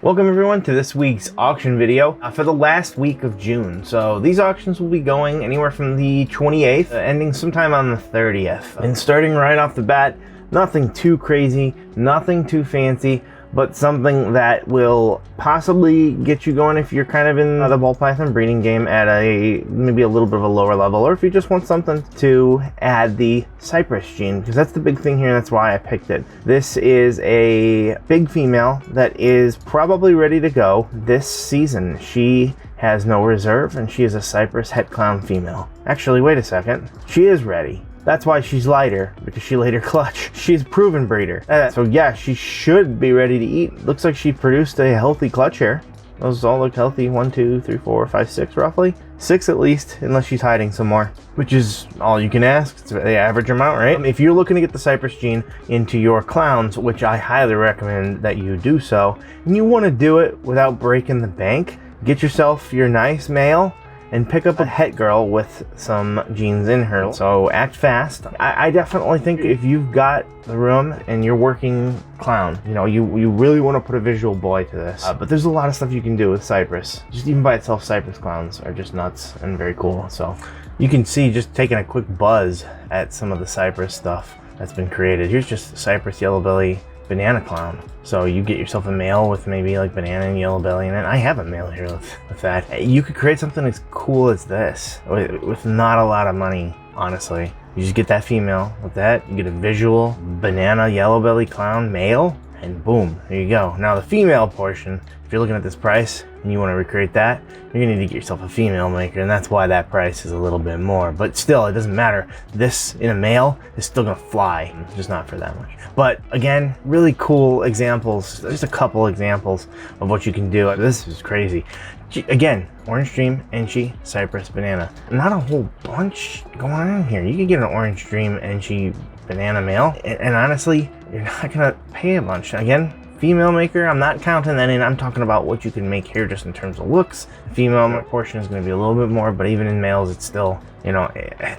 Welcome everyone to this week's auction video for the last week of June. So these auctions will be going anywhere from the 28th, ending sometime on the 30th. And starting right off the bat, nothing too crazy, nothing too fancy, but something that will possibly get you going if you're kind of in the ball python breeding game at maybe a little bit of a lower level, or if you just want something to add the Cypress gene, because that's the big thing here. That's why I picked it. This is a big female that is probably ready to go this season. She has no reserve and she is a Cypress het clown female. Actually, wait a second. She is ready. That's why she's lighter, because she laid her clutch. She's a proven breeder. So yeah, she should be ready to eat. Looks like she produced a healthy clutch here. Those all look healthy. 1, 2, 3, 4, 5, 6 roughly. 6 at least, unless she's hiding some more, which is all you can ask. It's the average amount, right? If you're looking to get the Cypress gene into your clowns, which I highly recommend that you do so, and you want to do it without breaking the bank, get yourself your nice male and pick up a het girl with some genes in her. So act fast. I definitely think if you've got the room and you're working clown, you know, you really want to put a visual boy to this. But there's a lot of stuff you can do with Cypress. Just even by itself, Cypress clowns are just nuts and very cool. So you can see, just taking a quick buzz at some of the Cypress stuff that's been created. Here's just Cypress yellow belly banana clown. So you get yourself a male with maybe like banana and yellow belly in it. I have a male here with that. You could create something as cool as this with not a lot of money, honestly. You just get that female with that, you get a visual banana yellow belly clown male, and boom, there you go. Now the female portion, if you're looking at this price and you want to recreate that, you're gonna need to get yourself a female maker, and that's why that price is a little bit more. But still, it doesn't matter. This in a male is still gonna fly, just not for that much. But again, really cool examples, just a couple examples of what you can do. This is crazy. Again, Orange Dream, Enchi, Cypress, Banana. Not a whole bunch going on here. You can get an Orange Dream, Enchi, Banana male, and honestly, you're not gonna pay a bunch. Again, female maker, I'm not counting that in. I'm talking about what you can make here just in terms of looks. The female portion is going to be a little bit more, but even in males, it's still, you know,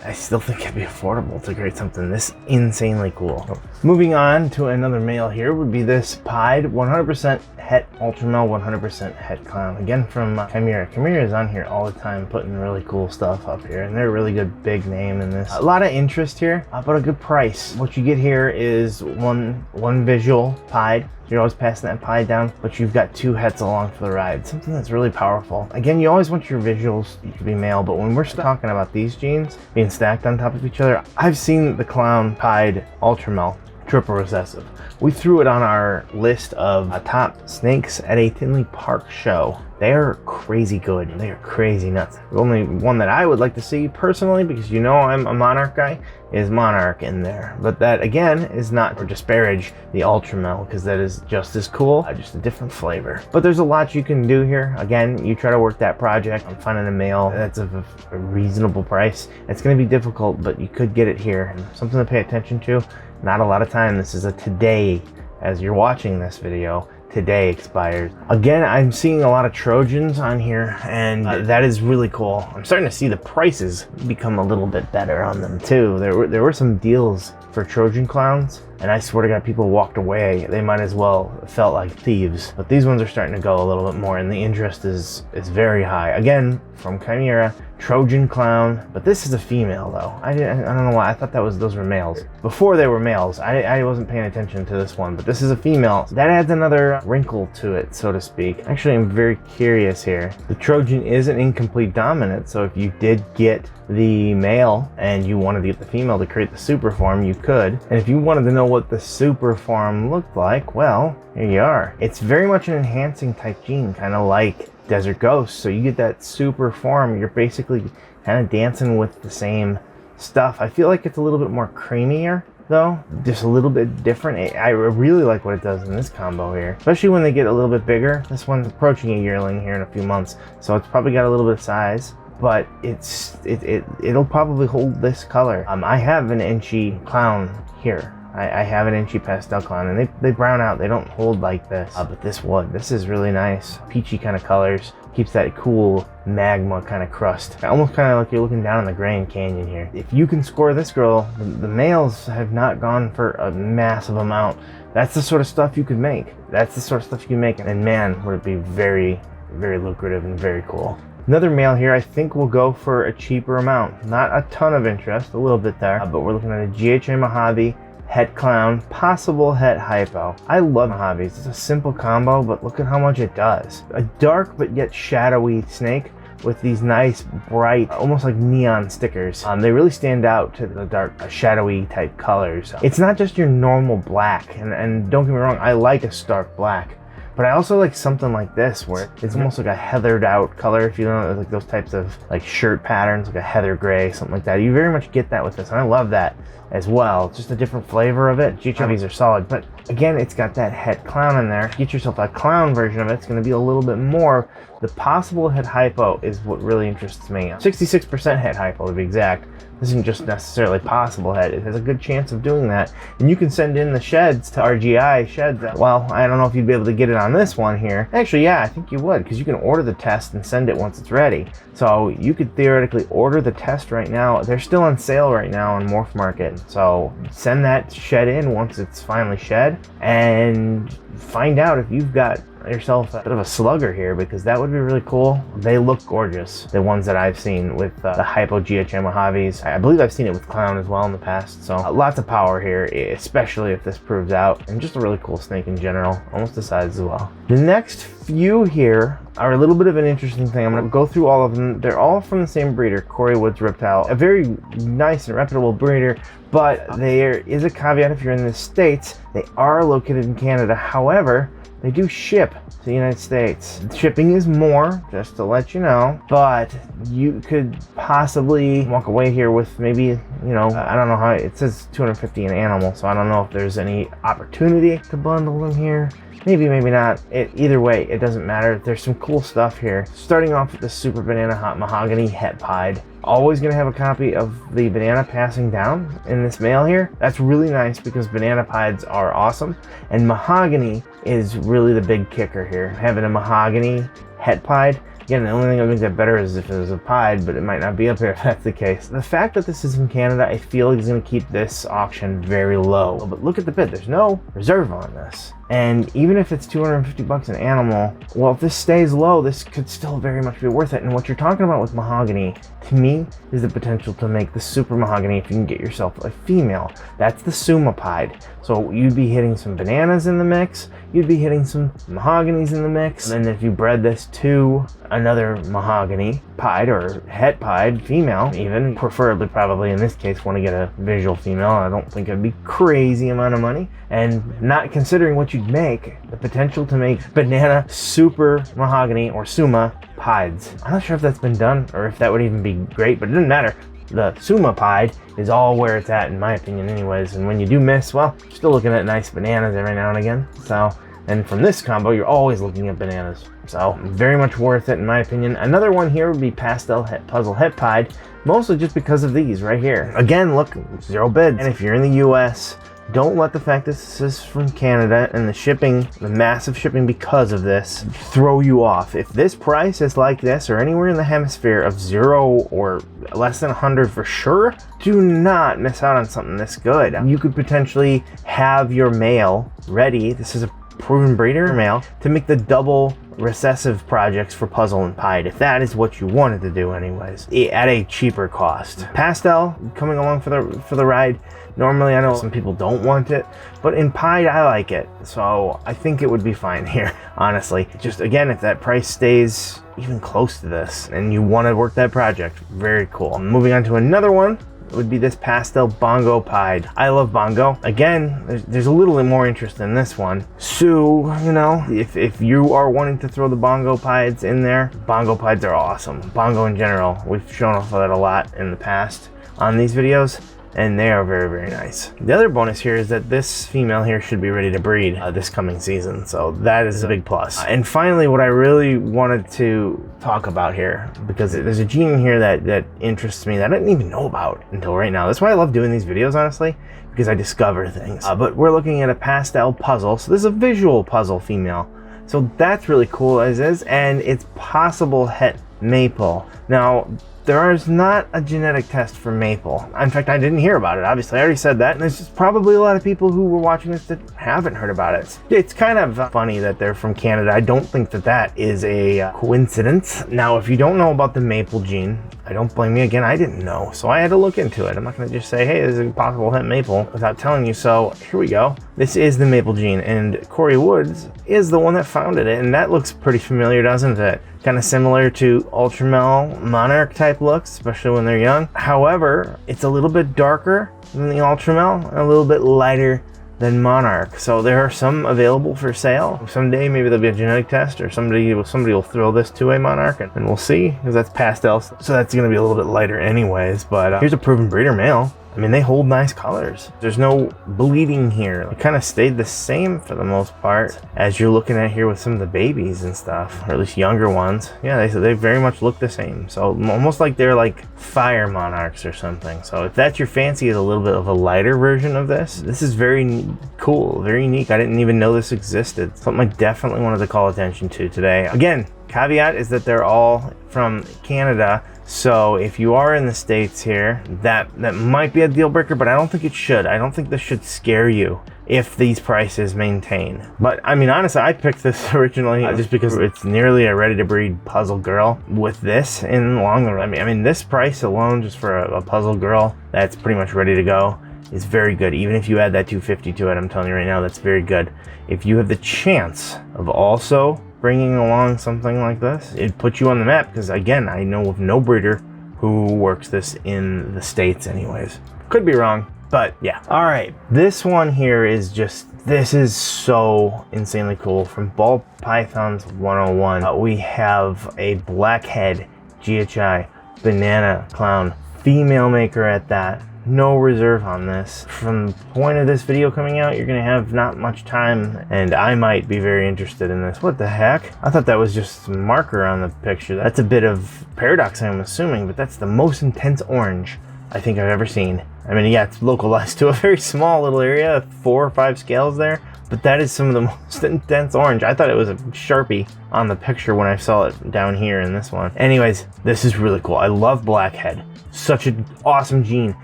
I still think it'd be affordable to create something this insanely cool. Moving on to another male here would be this Pied 100% het Ultramel 100% het clown. Again, from Chimera. Chimera is on here all the time putting really cool stuff up here, and they're a really good big name in this. A lot of interest here, but a good price. What you get here is one visual Pied. You're always passing that Pied down, but you've got 2 hets along for the ride. Something that's really powerful. Again, you always want your visuals to be male, but when we're talking about these genes being stacked on top of each other, I've seen the clown Pied Ultramel triple recessive. We threw it on our list of top snakes at a Tinley Park show. They are crazy good. They are crazy nuts. The only one that I would like to see personally, because you know I'm a Monarch guy, is Monarch in there. But that again is not to disparage the Ultramel, because that is just as cool, just a different flavor. But there's a lot you can do here. Again, you try to work that project. I'm finding a male that's a reasonable price. It's going to be difficult, but you could get it here. And something to pay attention to. Not a lot of time. This is a today, as you're watching this video. Today expires. Again, I'm seeing a lot of Trojans on here, and that is really cool. I'm starting to see the prices become a little bit better on them too. There were some deals for Trojan Clowns, and I swear to God, people walked away. They might as well have felt like thieves. But these ones are starting to go a little bit more, and the interest is very high. Again, from Chimera, Trojan Clown, but this is a female though. I don't know why, I thought those were males. Before they were males, I wasn't paying attention to this one, but this is a female. That adds another wrinkle to it, so to speak. Actually, I'm very curious here. The Trojan is an incomplete dominant, so if you did get the male and you wanted to get the female to create the super form, you could. And if you wanted to know what the super form looked like, well, here you are. It's very much an enhancing type gene, kind of like Desert Ghost. So you get that super form, you're basically kind of dancing with the same stuff. I feel like it's a little bit more creamier though, just a little bit different. I really like what it does in this combo here, especially when they get a little bit bigger. This one's approaching a yearling here in a few months, so it's probably got a little bit of size, but it'll probably hold this color. I have an Enchi clown here. I have an Enchi pastel clown, and they brown out. They don't hold like this, but this would. This is really nice, peachy kind of colors. Keeps that cool magma kind of crust, almost kind of like you're looking down on the Grand Canyon here. If you can score this girl, the males have not gone for a massive amount That's the sort of stuff you could make. That's the sort of stuff you can make, and man, would it be very, very lucrative and very cool. Another male here, I think we'll go for a cheaper amount. Not a ton of interest, a little bit there, but we're looking at a GHA Mojave, Het Clown, possible Het Hypo. I love Mojaves. It's a simple combo, but look at how much it does. A dark but yet shadowy snake with these nice, bright, almost like neon stickers. They really stand out to the dark, shadowy type colors. It's not just your normal black, and don't get me wrong, I like a stark black. But I also like something like this, where it's almost like a heathered out color, if you know, like those types of like shirt patterns, like a heather gray, something like that. You very much get that with this, and I love that as well. It's just a different flavor of it. GHVs are solid, but again, it's got that Het Clown in there. Get yourself a clown version of it. It's going to be a little bit more. The possible Het Hypo is what really interests me. 66% Het Hypo to be exact. This isn't just necessarily possible Het. It has a good chance of doing that. And you can send in the sheds to RGI sheds. Well, I don't know if you'd be able to get it on this one here. Actually, yeah, I think you would, because you can order the test and send it once it's ready. So you could theoretically order the test right now. They're still on sale right now on Morphmarket. So send that shed in once it's finally shed and find out if you've got yourself a bit of a slugger here, because that would be really cool. They look gorgeous, the ones that I've seen with the Hypo GHM Mojaves. I believe I've seen it with Clown as well in the past, so lots of power here, especially if this proves out, and just a really cool snake in general, almost the size as well. The next few here are a little bit of an interesting thing. I'm going to go through all of them. They're all from the same breeder, Corey Woods Reptile, a very nice and reputable breeder, but there is a caveat. If you're in the States, they are located in Canada. However, they do ship to the United States. Shipping is more, just to let you know, but you could possibly walk away here with maybe, you know, I don't know how, it says 250 an animal, so I don't know if there's any opportunity to bundle them here. Maybe, maybe not. Either way, it doesn't matter. There's some cool stuff here. Starting off with the Super Banana Hot Mahogany Het Pied. Always going to have a copy of the banana passing down in this male here. That's really nice because banana pieds are awesome. And mahogany is really the big kicker here. Having a mahogany Het Pied. Again, the only thing that makes that better is if it was a pied, but it might not be up here if that's the case. The fact that this is from Canada, I feel is going to keep this auction very low. But look at the bid. There's no reserve on this. And even if it's 250 bucks an animal, well, if this stays low, this could still very much be worth it. And what you're talking about with mahogany, to me, is the potential to make the super mahogany if you can get yourself a female. That's the Suma pied. So you'd be hitting some bananas in the mix, you'd be hitting some mahoganies in the mix, and then if you bred this to another mahogany pied or het pied female, even preferably probably in this case want to get a visual female. I don't think it'd be crazy amount of money, and not considering what you'd make, the potential to make banana super mahogany or Suma pieds. I'm not sure if that's been done or if that would even be great, but it doesn't matter. The Suma pied is all where it's at in my opinion anyways, and when you do miss, well, you're still looking at nice bananas every now and again. So, and from this combo, you're always looking at bananas. So, very much worth it in my opinion. Another one here would be Pastel Puzzle Het Pied, mostly just because of these right here. Again, look, 0 bids. And if you're in the US, don't let the fact that this is from Canada and the shipping, the massive shipping because of this, throw you off. If this price is like this or anywhere in the hemisphere of 0 or less than 100 for sure, do not miss out on something this good. You could potentially have your male ready. This is a proven breeder male to make the double recessive projects for Puzzle and Pied, if that is what you wanted to do anyways, at a cheaper cost. Pastel coming along for the ride. Normally I know some people don't want it, but in Pied I like it, so I think it would be fine here, honestly. Just again, if that price stays even close to this and you want to work that project, very cool. Moving on to another one would be this Pastel Bongo Pied. I love Bongo. Again, there's a little more interest in this one. So, you know, if you are wanting to throw the Bongo Pieds in there, Bongo Pieds are awesome. Bongo in general, we've shown off that a lot in the past on these videos, and they are very, very nice. The other bonus here is that this female here should be ready to breed this coming season, so that is a big plus. And finally, what I really wanted to talk about here, because there's a gene in here that interests me that I didn't even know about until right now. That's why I love doing these videos, honestly, because I discover things. But we're looking at a pastel puzzle, so this is a visual puzzle female. So that's really cool as is, and it's possible het maple. Now, there is not a genetic test for maple. In fact, I didn't hear about it. Obviously, I already said that. And there's just probably a lot of people who were watching this that haven't heard about it. It's kind of funny that they're from Canada. I don't think that that is a coincidence. Now, if you don't know about the maple gene, I don't blame you. Again, I didn't know, so I had to look into it. I'm not going to just say, hey, this is a possible hemp maple without telling you. So here we go. This is the maple gene, and Corey Woods is the one that founded it, and that looks pretty familiar, doesn't it? Kind of similar to Ultramel Monarch type looks, especially when they're young. However, it's a little bit darker than the Ultramel and a little bit lighter than Monarch. So there are some available for sale. Someday maybe there'll be a genetic test, or somebody will throw this to a Monarch, and we'll see, because that's pastel, so that's going to be a little bit lighter anyways. But here's a proven breeder male. I mean, they hold nice colors. There's no bleeding here. It kind of stayed the same for the most part, as you're looking at here with some of the babies and stuff, or at least younger ones. Yeah, they very much look the same. So almost like they're like fire monarchs or something. So if that's your fancy, is a little bit of a lighter version of this. This is very cool, very unique. I didn't even know this existed. Something I definitely wanted to call attention to today. Again, caveat is that they're all from Canada. So if you are in the States here, that might be a deal breaker, but I don't think it should. I don't think this should scare you if these prices maintain. But I mean, honestly, I picked this originally just because it's nearly a ready to breed puzzle girl with this in the long run. I mean, this price alone just for a puzzle girl that's pretty much ready to go is very good. Even if you add that 250 to it, I'm telling you right now, that's very good. If you have the chance of also bringing along something like this, it puts you on the map, because again, I know of no breeder who works this in the States anyways. Could be wrong, but yeah. All right, this one here is this is so insanely cool. From Ball Pythons 101, we have a Blackhead GHI banana clown, female maker at that. No reserve on this. From the point of this video coming out, you're gonna have not much time, and I might be very interested in this. What the heck? I thought that was just some marker on the picture. That's a bit of paradox, I'm assuming, but that's the most intense orange I think I've ever seen. I mean, yeah, it's localized to a very small little area, 4 or 5 scales there, but that is some of the most intense orange. I thought it was a Sharpie on the picture when I saw it down here in this one. Anyways, this is really cool. I love Blackhead. Such an awesome gene.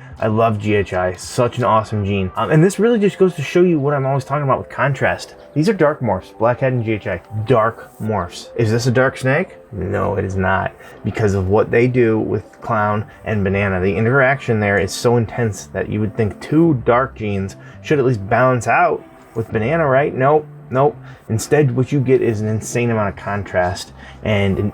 I love GHI, such an awesome gene. And this really just goes to show you what I'm always talking about with contrast. These are dark morphs, Blackhead and GHI, dark morphs. Is this a dark snake? No, it is not, because of what they do with Clown and Banana. The interaction there is so intense that you would think 2 dark genes should at least balance out with Banana, right? Nope. Nope. Instead, what you get is an insane amount of contrast and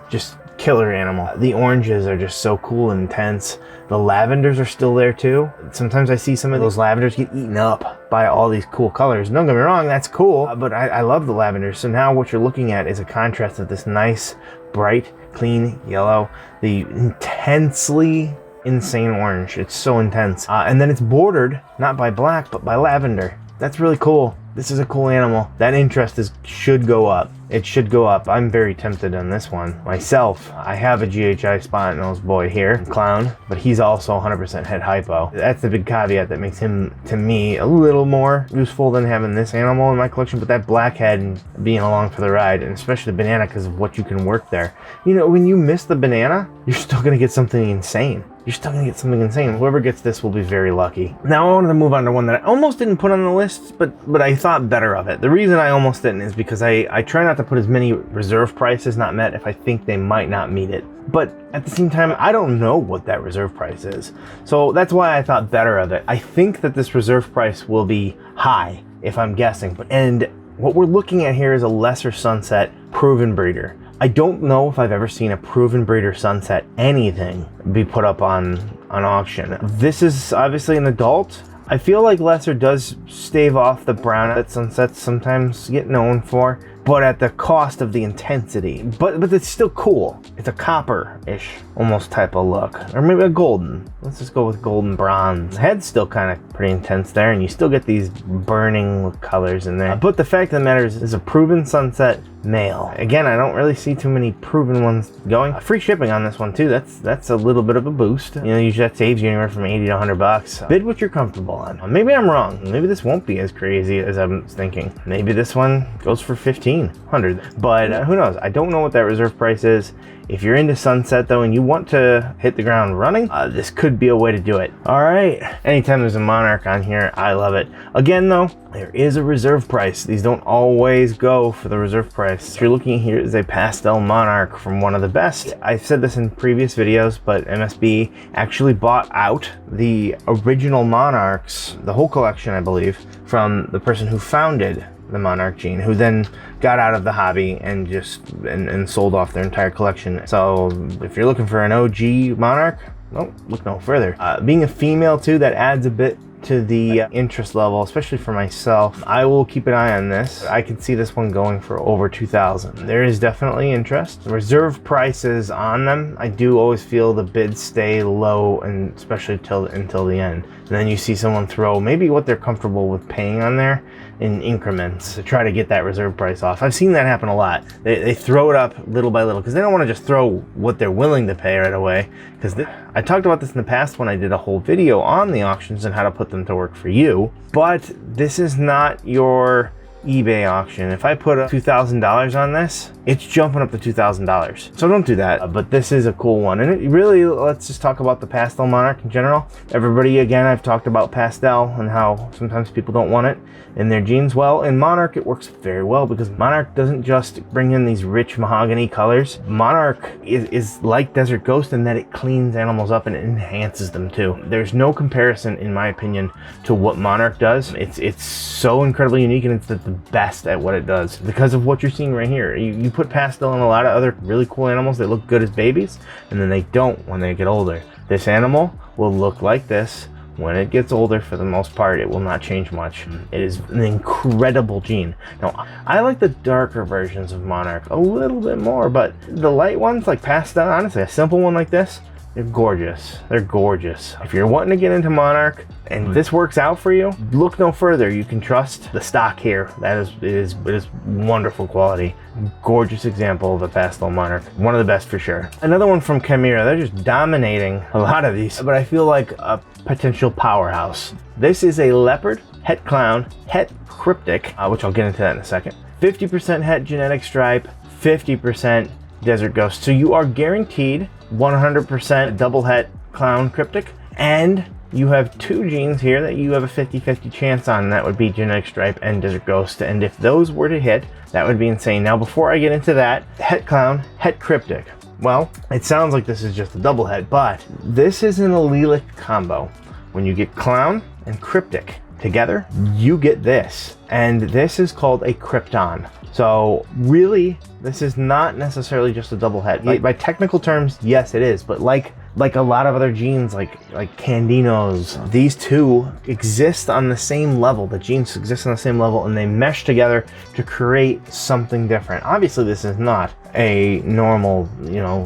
just killer animal. The oranges are just so cool and intense. The lavenders are still there too. Sometimes I see some of those lavenders get eaten up by all these cool colors. Don't get me wrong, that's cool, but I love the lavenders. So now what you're looking at is a contrast of this nice, bright, clean yellow, the intensely insane orange. It's so intense. And then it's bordered not by black, but by lavender. That's really cool. This is a cool animal. That interest should go up. It should go up. I'm very tempted on this one. Myself, I have a GHI spot nose boy here, Clown, but he's also 100% het hypo. That's the big caveat that makes him, to me, a little more useful than having this animal in my collection, but that Blackhead and being along for the ride, and especially the Banana because of what you can work there. You know, when you miss the Banana, you're still gonna get something insane. You're still gonna get something insane. Whoever gets this will be very lucky. Now I wanted to move on to one that I almost didn't put on the list, but I thought better of it. The reason I almost didn't is because I try not to put as many reserve prices not met if I think they might not meet it. But at the same time, I don't know what that reserve price is. So that's why I thought better of it. I think that this reserve price will be high, if I'm guessing. And what we're looking at here is a lesser sunset proven breeder. I don't know if I've ever seen a proven breeder sunset anything be put up on auction. This is obviously an adult. I feel like lesser does stave off the brown that sunsets sometimes get known for, but at the cost of the intensity. But it's still cool. It's a copper-ish almost type of look, or maybe a golden. Let's just go with golden bronze. The head's still kind of pretty intense there, and you still get these burning colors in there. But the fact of the matter is a proven sunset male. Again, I don't really see too many proven ones going. Free shipping on this one too. That's a little bit of a boost. You know, usually that saves you anywhere from 80 to 100 bucks. Bid what you're comfortable on. Maybe I'm wrong. Maybe this won't be as crazy as I'm thinking. Maybe this one goes for 1,500. But who knows? I don't know what that reserve price is. If you're into Sunset though and you want to hit the ground running, this could be a way to do it. All right, anytime there's a Monarch on here, I love it. Again though, there is a reserve price. These don't always go for the reserve price. What you're looking here is a Pastel Monarch from one of the best. I've said this in previous videos, but MSB actually bought out the original Monarchs, the whole collection I believe, from the person who founded the Monarch gene, who then got out of the hobby and just and sold off their entire collection. So if you're looking for an OG Monarch, well, look no further. Being a female too, that adds a bit to the interest level, especially for myself. I will keep an eye on this. I can see this one going for over 2,000. There is definitely interest. Reserve prices on them, I do always feel the bids stay low, and especially until the end. And then you see someone throw maybe what they're comfortable with paying on there in increments to try to get that reserve price off. I've seen that happen a lot. They throw it up little by little because they don't want to just throw what they're willing to pay right away. Because I talked about this in the past when I did a whole video on the auctions and how to put them to work for you. But this is not your eBay auction. If I put $2,000 on this, it's jumping up to $2,000. So don't do that. But this is a cool one. And it really, let's just talk about the Pastel Monarch in general. Everybody, again, I've talked about Pastel and how sometimes people don't want it in their jeans. Well, in Monarch, it works very well because Monarch doesn't just bring in these rich mahogany colors. Monarch is like Desert Ghost in that it cleans animals up and enhances them too. There's no comparison, in my opinion, to what Monarch does. It's so incredibly unique, and it's the best at what it does because of what you're seeing right here. You put Pastel in a lot of other really cool animals that look good as babies, and then they don't when they get older. This animal will look like this when it gets older. For the most part, it will not change much. It is an incredible gene. Now, I like the darker versions of Monarch a little bit more, but the light ones like Pastel, honestly, a simple one like this, they're gorgeous. They're gorgeous. If you're wanting to get into Monarch and this works out for you, look no further. You can trust the stock here. It is wonderful quality. Gorgeous example of a Pastel Monarch. One of the best for sure. Another one from Chimera. They're just dominating a lot of these, but I feel like a potential powerhouse. This is a Leopard, Het Clown, Het Cryptic, which I'll get into that in a second. 50% Het genetic stripe, 50% Desert Ghost. So you are guaranteed 100% double Het Clown Cryptic, and you have two genes here that you have a 50-50 chance on, and that would be Genetic Stripe and Desert Ghost. And if those were to hit, that would be insane. Now, before I get into that, Het Clown, Het Cryptic. Well, it sounds like this is just a double het, but this is an allelic combo. When you get Clown and Cryptic together, you get this. And this is called a Krypton. So really, this is not necessarily just a double het. By technical terms, yes, it is. But like a lot of other genes, like Candinos, these two exist on the same level. The genes exist on the same level, and they mesh together to create something different. Obviously, this is not a normal,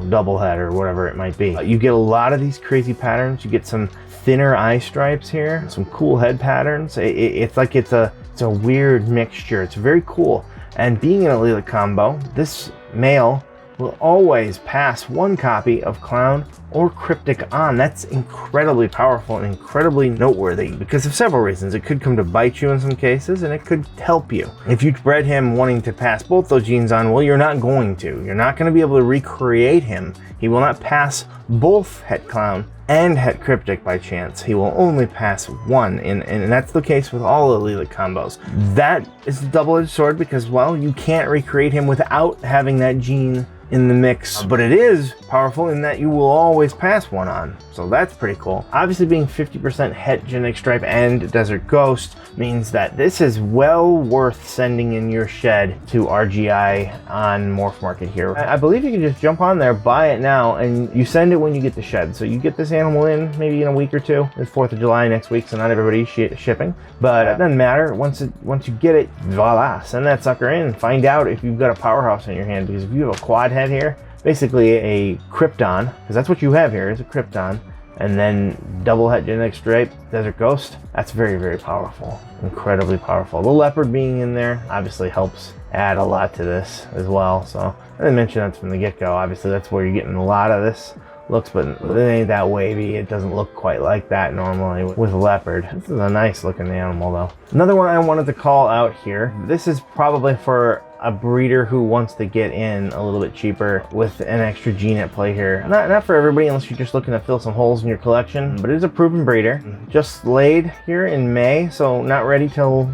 double het or whatever it might be. You get a lot of these crazy patterns. You get some thinner eye stripes here, some cool head patterns. It's like it's a weird mixture. It's very cool. And being an allelic combo, this male will always pass one copy of Clown or Cryptic on. That's incredibly powerful and incredibly noteworthy because of several reasons. It could come to bite you in some cases, and it could help you. If you bred him wanting to pass both those genes on, well, you're not going to. You're not going to be able to recreate him. He will not pass both Het Clown and Het Cryptic by chance. He will only pass one, and that's the case with all allelic combos. That is a double-edged sword because, well, you can't recreate him without having that gene in the mix, but it is powerful in that you will always pass one on. So that's pretty cool. Obviously, being 50% Het genetic stripe and Desert Ghost means that this is well worth sending in your shed to RGI on Morphmarket here. I believe you can just jump on there, buy it now, and you send it when you get the shed. So you get this animal in maybe in a week or two. It's 4th of July next week, so not everybody's shipping, but it doesn't matter. Once you get it, voila, send that sucker in. Find out if you've got a powerhouse in your hand, because if you have a quad head here, basically a Krypton, because that's what you have here, is a Krypton, and then double het genetic stripe desert ghost. That's very, very powerful, incredibly powerful. The leopard being in there obviously helps add a lot to this as well. So I didn't mention that from the get-go. Obviously that's where you're getting a lot of this looks, but it ain't that wavy. It doesn't look quite like that normally with a leopard. This is a nice looking animal though. Another one I wanted to call out here, this is probably for a breeder who wants to get in a little bit cheaper with an extra gene at play here. Not for everybody unless you're just looking to fill some holes in your collection, but it is a proven breeder. Just laid here in May, so not ready till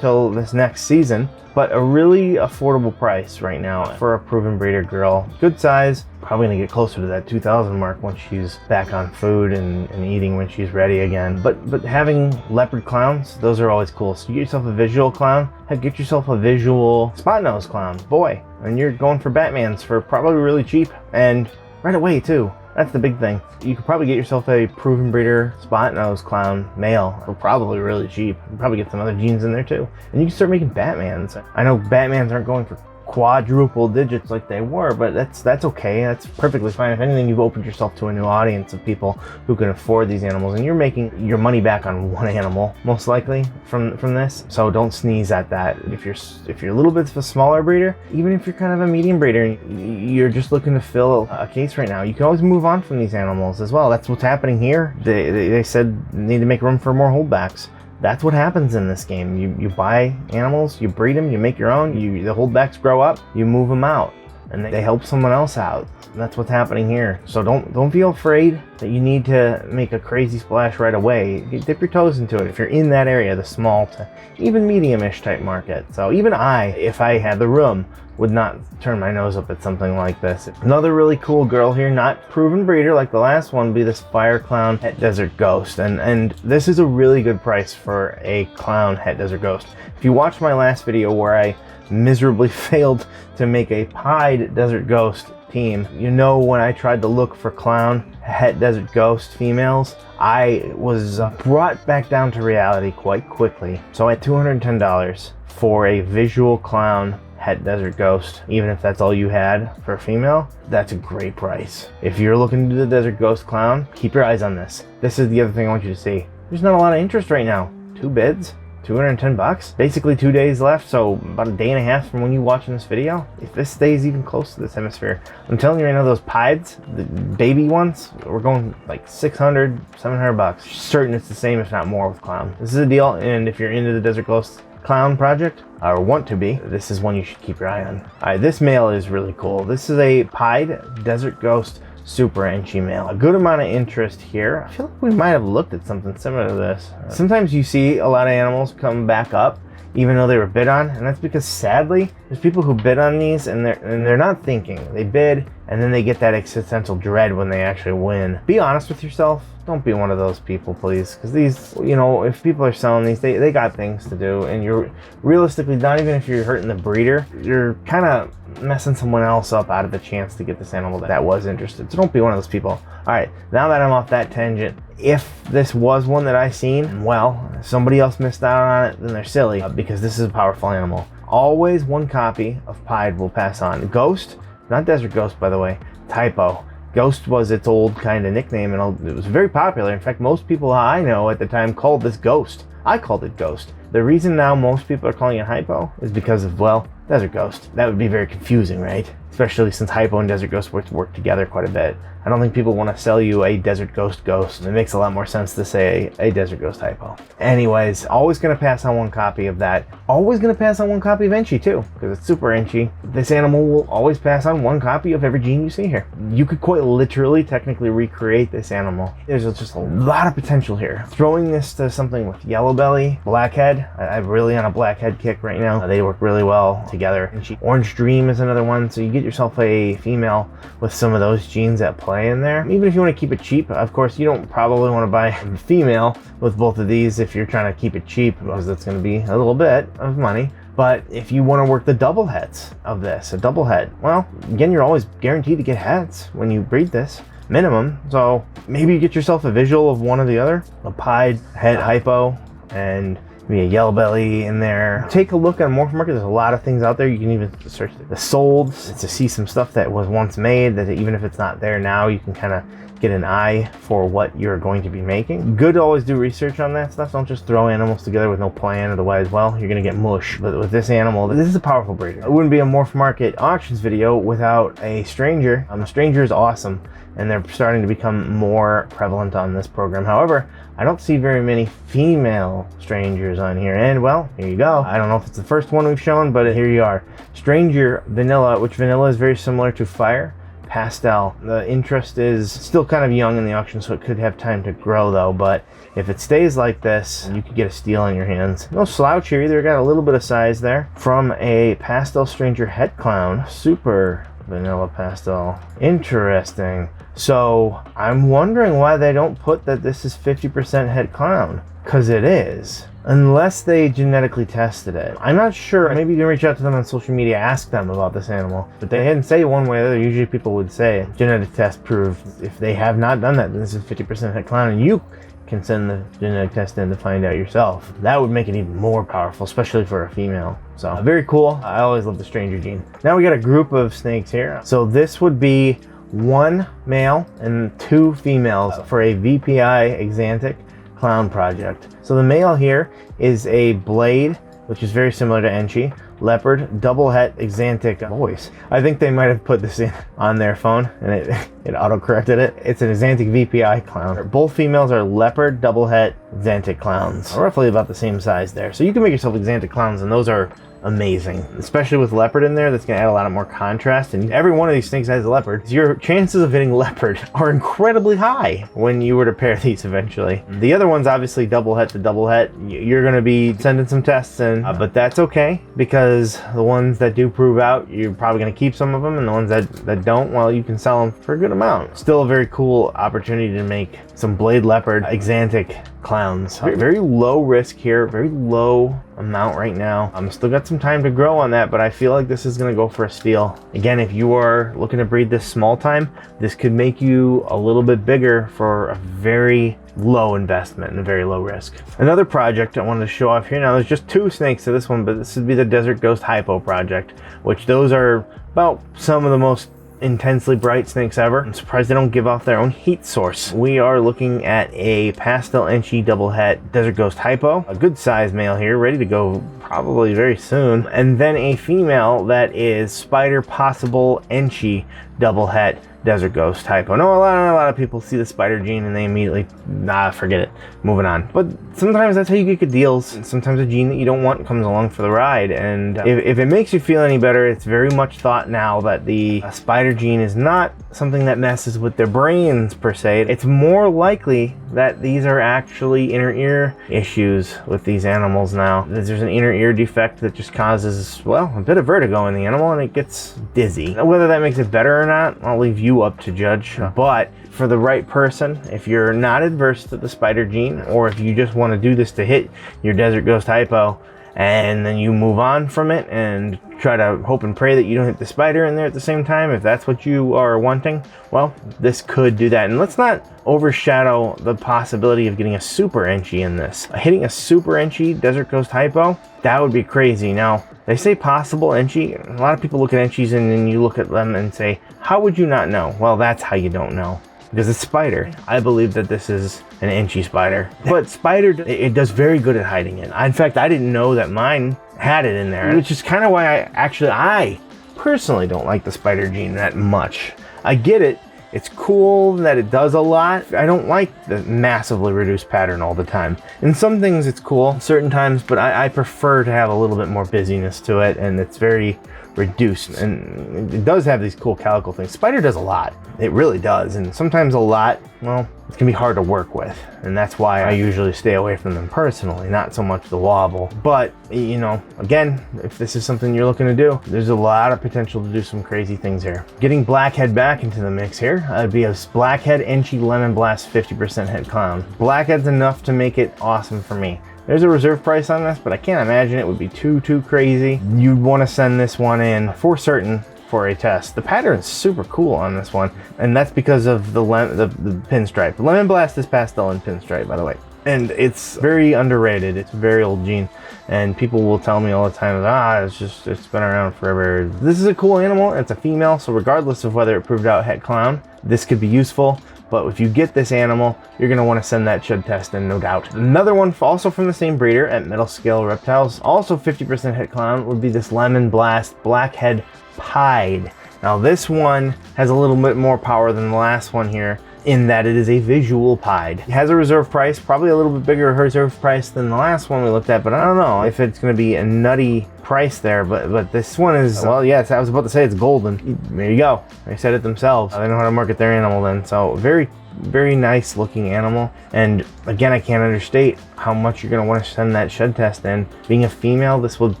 this next season, but a really affordable price right now for a proven breeder girl. Good size, probably gonna get closer to that 2,000 mark once she's back on food and eating when she's ready again. But having leopard clowns, those are always cool. So you get yourself a visual clown, heck, get yourself a visual spot nose clown, boy, and you're going for Batmans for probably really cheap and right away too. That's the big thing. You could probably get yourself a proven breeder spot nose clown male for probably really cheap. You can probably get some other genes in there too. And you can start making Batmans. I know Batmans aren't going for quadruple digits like they were, but that's okay. That's perfectly fine. If anything, you've opened yourself to a new audience of people who can afford these animals, and you're making your money back on one animal most likely from this. So don't sneeze at that. If you're a little bit of a smaller breeder, even if you're kind of a medium breeder, you're just looking to fill a case right now, you can always move on from these animals as well. That's what's happening here. They said they need to make room for more holdbacks. That's what happens in this game. You buy animals, you breed them, you make your own, the holdbacks grow up, you move them out, and they help someone else out. And that's what's happening here. So don't feel afraid that you need to make a crazy splash right away. You dip your toes into it if you're in that area, the small to even medium-ish type market. So even if I had the room, would not turn my nose up at something like this. Another really cool girl here, not proven breeder like the last one, be this Fire Clown Het Desert Ghost. And this is a really good price for a clown Het Desert Ghost. If you watched my last video where I miserably failed to make a pied Desert Ghost team, you know when I tried to look for clown Het Desert Ghost females, I was brought back down to reality quite quickly. So at $210 for a visual clown Het Desert Ghost, even if that's all you had for a female, that's a great price. If you're looking to do the Desert Ghost clown, keep your eyes on this. This is the other thing I want you to see. There's not a lot of interest right now. 2 bids, $210. Basically 2 days left, so about a day and a half from when you watching this video. If this stays even close to this hemisphere, I'm telling you right now, those Pieds, the baby ones, we're going like $600, $700. Certain it's the same, if not more, with clown. This is a deal, and if you're into the Desert Ghost clown project, or want to be, this is one you should keep your eye on. Alright, this male is really cool. This is a pied Desert Ghost Super Enchi male. A good amount of interest here. I feel like we might have looked at something similar to this. Sometimes you see a lot of animals come back up even though they were bid on, and that's because sadly there's people who bid on these and they're not thinking. They bid and then they get that existential dread when they actually win. Be honest with yourself. Don't be one of those people, please, because these, you know, if people are selling these, they got things to do, and you're realistically, not even if you're hurting the breeder, you're kind of messing someone else up out of the chance to get this animal that was interested. So don't be one of those people. All right, now that I'm off that tangent, if this was one that I seen, well, somebody else missed out on it, then they're silly, because this is a powerful animal. Always one copy of Pied will pass on. Ghost, not Desert Ghost, by the way, Hypo. Ghost was its old kind of nickname, and it was very popular. In fact, most people I know at the time called this Ghost. I called it Ghost. The reason now most people are calling it Hypo is because of, well, Desert Ghost. That would be very confusing, right? Especially since Hypo and Desert Ghost work together quite a bit. I don't think people want to sell you a Desert Ghost Ghost. It makes a lot more sense to say a Desert Ghost Hypo. Anyways, always going to pass on one copy of that. Always going to pass on one copy of Enchi too, because it's super Enchi. This animal will always pass on one copy of every gene you see here. You could quite literally technically recreate this animal. There's just a lot of potential here. Throwing this to something with Yellow Belly, Blackhead. I'm really on a Blackhead kick right now. They work really well together. Orange Dream is another one, so you get yourself a female with some of those genes at play in there. Even if you want to keep it cheap, of course, you don't probably want to buy a female with both of these if you're trying to keep it cheap, because that's going to be a little bit of money. But if you want to work the double heads of this, a double head, well, again, you're always guaranteed to get heads when you breed this, minimum. So maybe you get yourself a visual of one or the other, a pied het Hypo, and maybe a yellow belly in there. Take a look on Morphmarket. There's a lot of things out there. You can even search the solds to see some stuff that was once made, that even if it's not there now, you can kind of get an eye for what you're going to be making. Good to always do research on that stuff. Don't just throw animals together with no plan, otherwise, well, you're gonna get mush. But with this animal, this is a powerful breeder. It wouldn't be a Morphmarket Auctions video without a stranger. A stranger is awesome, and they're starting to become more prevalent on this program. However, I don't see very many female strangers on here, and well, here you go. I don't know if it's the first one we've shown, but here you are. Stranger Vanilla, which vanilla is very similar to fire. Pastel. The interest is still kind of young in the auction, so it could have time to grow though, but if it stays like this, you could get a steal on your hands. No slouch here either, got a little bit of size there. From a Pastel Stranger Head Clown, super vanilla pastel. Interesting. So I'm wondering why they don't put that this is 50% head clown, because it is. Unless they genetically tested it. I'm not sure. Maybe you can reach out to them on social media, ask them about this animal. But they didn't say one way or the other. Usually people would say genetic test proved. If they have not done that, then this is 50% head clown, and you can send the genetic test in to find out yourself. That would make it even more powerful, especially for a female. So very cool. I always love the stranger gene. Now we got a group of snakes here. So this would be 1 male and 2 females for a VPI Axanthic clown project. So the male here is a blade, which is very similar to Enchi. Leopard, double het, Axanthic voice. I think they might have put this in on their phone and it auto-corrected it. It's an Axanthic VPI clown. Both females are leopard, double het, Axanthic clowns. Roughly about the same size there. So you can make yourself Axanthic clowns, and those are amazing, especially with leopard in there. That's going to add a lot more contrast, and every one of these snakes has a leopard. Your chances of hitting leopard are incredibly high when you were to pair these eventually. The other one's obviously double het to double het. You're going to be sending some tests in, but that's okay, because the ones that do prove out, you're probably going to keep some of them, and the ones that don't, well, you can sell them for a good amount. Still a very cool opportunity to make some blade leopard Axanthic clowns. Very low risk here, very low amount right now. I'm still got some time to grow on that, but I feel like this is going to go for a steal. Again, if you are looking to breed this small time, this could make you a little bit bigger for a very low investment and a very low risk. Another project I wanted to show off here. Now there's just 2 snakes to this one, but this would be the Desert Ghost Hypo project, which those are about some of the most intensely bright snakes ever. I'm surprised they don't give off their own heat source. We are looking at a Pastel Enchi double het Desert Ghost Hypo, a good size male here, ready to go probably very soon, and then a female that is Spider Possible Enchi double het Desert Ghost Hypo. No, a lot of people see the spider gene and they immediately, nah, forget it, moving on. But sometimes that's how you get good deals. And sometimes a gene that you don't want comes along for the ride. And if it makes you feel any better, it's very much thought now that the spider gene is not something that messes with their brains per se. It's more likely that these are actually inner ear issues with these animals now. There's an inner ear defect that just causes, well, a bit of vertigo in the animal, and it gets dizzy. Whether that makes it better or not, I'll leave you up to judge. But for the right person, if you're not adverse to the spider gene, or if you just want to do this to hit your Desert Ghost Hypo, and then you move on from it and try to hope and pray that you don't hit the spider in there at the same time, if that's what you are wanting, well, this could do that. And let's not overshadow the possibility of getting a super Enchi in this. Hitting a super Enchi Desert Ghost Hypo, that would be crazy. Now, they say possible Enchi. A lot of people look at Enchis and then you look at them and say, how would you not know? Well, that's how you don't know. Because it's spider. I believe that this is an Enchi spider. But spider, it does very good at hiding it. In fact, I didn't know that mine had it in there, which is kind of why I personally don't like the spider gene that much. I get it. It's cool that it does a lot. I don't like the massively reduced pattern all the time. In some things it's cool, certain times, but I prefer to have a little bit more busyness to it, and it's very reduced. And it does have these cool calico things. Spider does a lot. It really does. And sometimes a lot, well, it can be hard to work with. And that's why I usually stay away from them personally, not so much the wobble. But, you know, again, if this is something you're looking to do, there's a lot of potential to do some crazy things here. Getting Blackhead back into the mix here, it'd be a Blackhead Enchi Lemonblast 50% head clown. Blackhead's enough to make it awesome for me. There's a reserve price on this, but I can't imagine it would be too crazy. You'd want to send this one in for certain for a test. The pattern's super cool on this one, and that's because of the pinstripe. Lemonblast is pastel and pinstripe, by the way. and it's very underrated. It's a very old gene, and people will tell me all the time, it's been around forever. This is a cool animal. It's a female, so regardless of whether it proved out het clown, this could be useful. But if you get this animal, you're going to want to send that shed test in, no doubt. Another one, also from the same breeder at Middle Scale Reptiles, also 50% het clown, would be this Lemonblast Blackhead Pied. Now this one has a little bit more power than the last one here, in that it is a visual pied. It has a reserve price, probably a little bit bigger reserve price than the last one we looked at, but I don't know if it's going to be a nutty price there, but this one is, well, yes, I was about to say it's golden. There you go. They said it themselves. They know how to market their animal then. So very, very nice looking animal. And again, I can't understate how much you're going to want to send that shed test in. Being a female, this would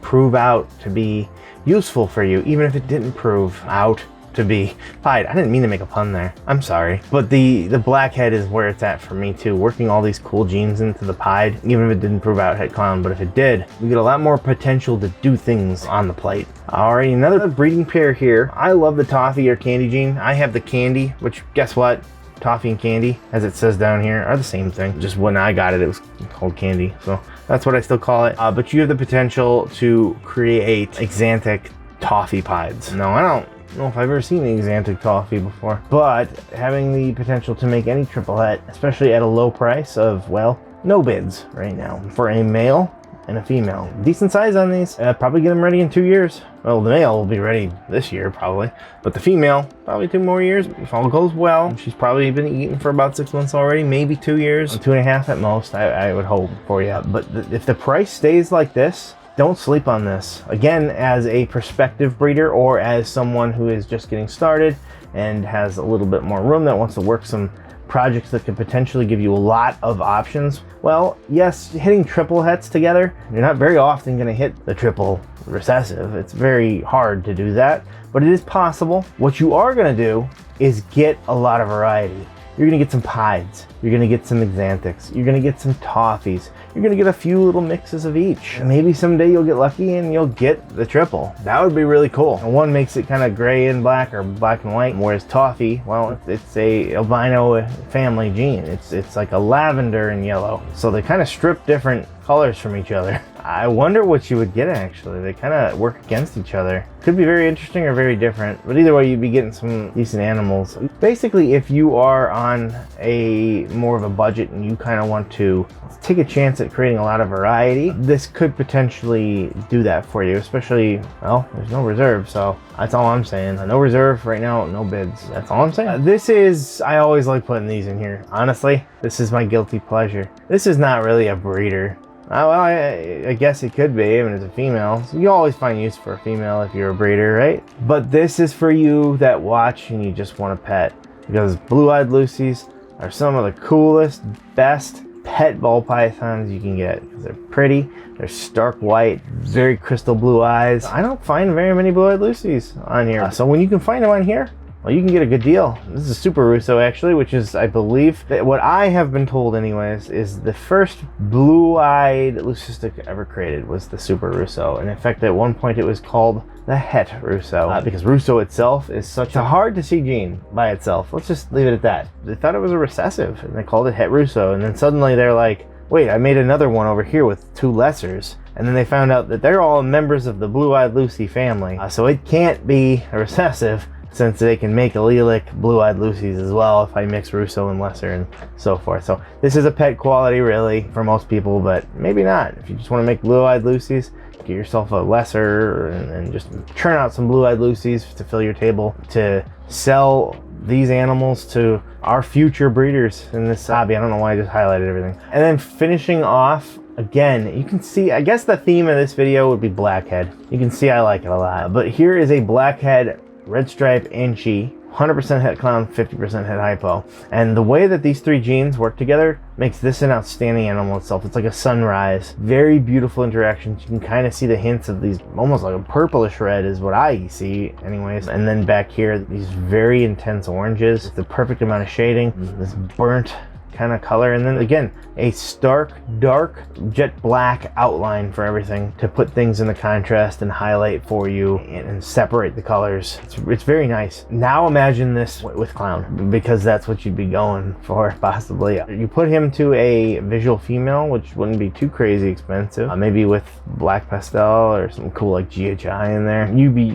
prove out to be useful for you, even if it didn't prove out to be pied. I didn't mean to make a pun there. I'm sorry. But the Blackhead is where it's at for me too. Working all these cool genes into the pied, even if it didn't prove out het clown, but if it did, we get a lot more potential to do things on the plate. Alrighty, another breeding pair here. I love the Toffee or candy gene. I have the candy, which guess what? Toffee and candy, as it says down here, are the same thing. Just when I got it, it was called candy. So that's what I still call it. But you have the potential to create Axanthic Toffee pieds. No, I don't know if I've ever seen the Axanthic Toffee before, but having the potential to make any triple het, especially at a low price of, well, no bids right now for a male and a female. Decent size on these. Probably get them ready in 2 years. Well, the male will be ready this year probably, but the female, probably 2 more years if all goes well. She's probably been eating for about 6 months already, maybe 2 years, 2.5 at most, I would hope for you. But if the price stays like this, don't sleep on this. Again, as a prospective breeder or as someone who is just getting started and has a little bit more room that wants to work some projects that could potentially give you a lot of options. Well, yes, hitting triple hets together, you're not very often going to hit the triple recessive. It's very hard to do that, but it is possible. What you are going to do is get a lot of variety. You're going to get some pieds, you're going to get some Axanthics, you're going to get some Toffies, you're going to get a few little mixes of each. Maybe someday you'll get lucky and you'll get the triple. That would be really cool. And one makes it kind of gray and black or black and white, whereas Toffee, well, it's a albino family gene. It's like a lavender and yellow. So they kind of strip different colors from each other. I wonder what you would get actually. They kind of work against each other. Could be very interesting or very different, but either way you'd be getting some decent animals. Basically, if you are on a more of a budget and you kind of want to take a chance at creating a lot of variety, this could potentially do that for you, especially, well, there's no reserve, so that's all I'm saying. No reserve right now, no bids. That's all I'm saying. This is, I always like putting these in here. Honestly, this is my guilty pleasure. This is not really a breeder. Well, I guess it could be, even as a female. So you always find use for a female if you're a breeder, right? But this is for you that watch and you just want a pet. Because blue-eyed Lucies are some of the coolest, best pet ball pythons you can get. Because they're pretty, they're stark white, very crystal blue eyes. I don't find very many blue-eyed Lucies on here. So when you can find them on here, well, you can get a good deal. This is a Super Russo actually, which is, I believe, that what I have been told anyways, is the first blue-eyed Leucistic ever created was the Super Russo. And in fact, at one point it was called the Het Russo, because Russo itself is such a hard to see gene by itself. Let's just leave it at that. They thought it was a recessive and they called it Het Russo. And then suddenly they're like, wait, I made another one over here with 2 lessers. And then they found out that they're all members of the blue-eyed Lucy family. So it can't be a recessive, since they can make allelic blue-eyed Lucies as well if I mix Russo and lesser and so forth. So this is a pet quality really for most people, but maybe not. If you just want to make blue-eyed Lucies, get yourself a lesser and just churn out some blue-eyed Lucies to fill your table to sell these animals to our future breeders in this hobby. I don't know why I just highlighted everything. And then finishing off, again, you can see, I guess the theme of this video would be Blackhead. You can see I like it a lot. But here is a Blackhead Redstripe Enchi, 100% het clown, 50% het hypo. And the way that these 3 genes work together makes this an outstanding animal itself. It's like a sunrise. Very beautiful interactions. You can kind of see the hints of these, almost like a purplish red is what I see anyways. And then back here, these very intense oranges, the perfect amount of shading, this burnt kind of color. And then again, a stark, dark jet black outline for everything to put things in the contrast and highlight for you and separate the colors. It's very nice. Now imagine this with Clown, because that's what you'd be going for, possibly. You put him to a visual female, which wouldn't be too crazy expensive. Maybe with black pastel or some cool like GHI in there.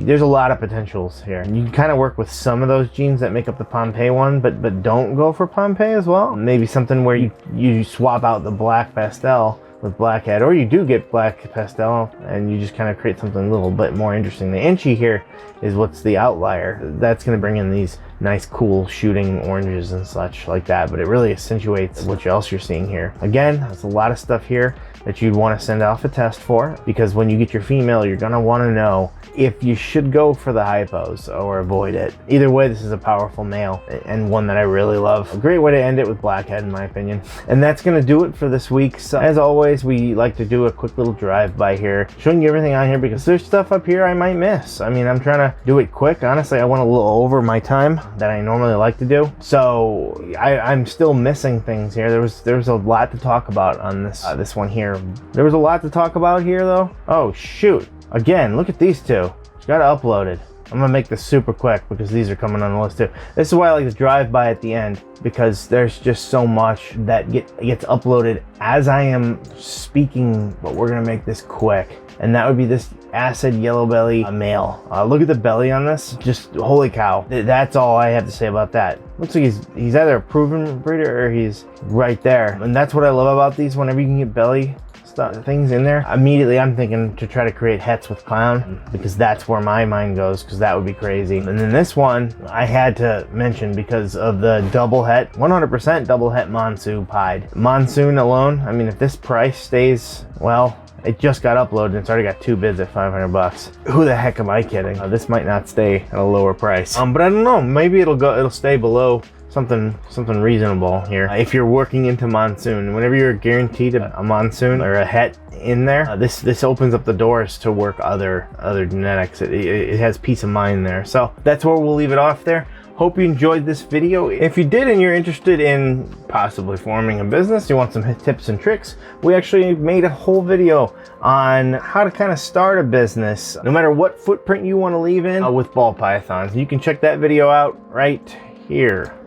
There's a lot of potentials here. You can kind of work with some of those genes that make up the Pompeii one, but don't go for Pompeii as well. Maybe something where you swap out the black pastel with Blackhead, or you do get black pastel and you just kind of create something a little bit more interesting. The Enchi here is what's the outlier. That's going to bring in these nice cool shooting oranges and such like that, but it really accentuates what else you're seeing here. Again, there's a lot of stuff here that you'd want to send off a test for, because when you get your female, you're going to want to know if you should go for the hypos or avoid it. Either way, this is a powerful male and one that I really love. A great way to end it with Blackhead, in my opinion. And that's going to do it for this week. So as always, we like to do a quick little drive-by here, showing you everything on here, because there's stuff up here I might miss. I mean, I'm trying to do it quick. Honestly, I went a little over my time that I normally like to do. So I'm still missing things here. There was a lot to talk about on this one here. There was a lot to talk about here, though. Oh, shoot. Again, look at these two. Got to upload it. I'm gonna make this super quick because these are coming on the list too. This is why I like to drive by at the end, because there's just so much that gets uploaded as I am speaking, but we're gonna make this quick. And that would be this acid yellow belly male. Look at the belly on this. Just holy cow. That's all I have to say about that. Looks like he's either a proven breeder or he's right there. And that's what I love about these. Whenever you can get belly things in there, immediately I'm thinking to try to create hets with Clown, because that's where my mind goes, because that would be crazy. And then this one I had to mention because of the double het, 100% double het Monsoon pied. Monsoon alone, I mean, if this price stays, well, it just got uploaded and it's already got 2 bids at 500 bucks. Who the heck am I kidding? This might not stay at a lower price. But I don't know, maybe it'll stay below something reasonable here. If you're working into Monsoon, whenever you're guaranteed a Monsoon or a het in there, this opens up the doors to work other genetics. It has peace of mind there. So that's where we'll leave it off there. Hope you enjoyed this video. If you did and you're interested in possibly forming a business, you want some tips and tricks, we actually made a whole video on how to kind of start a business, no matter what footprint you want to leave in with ball pythons. You can check that video out right here.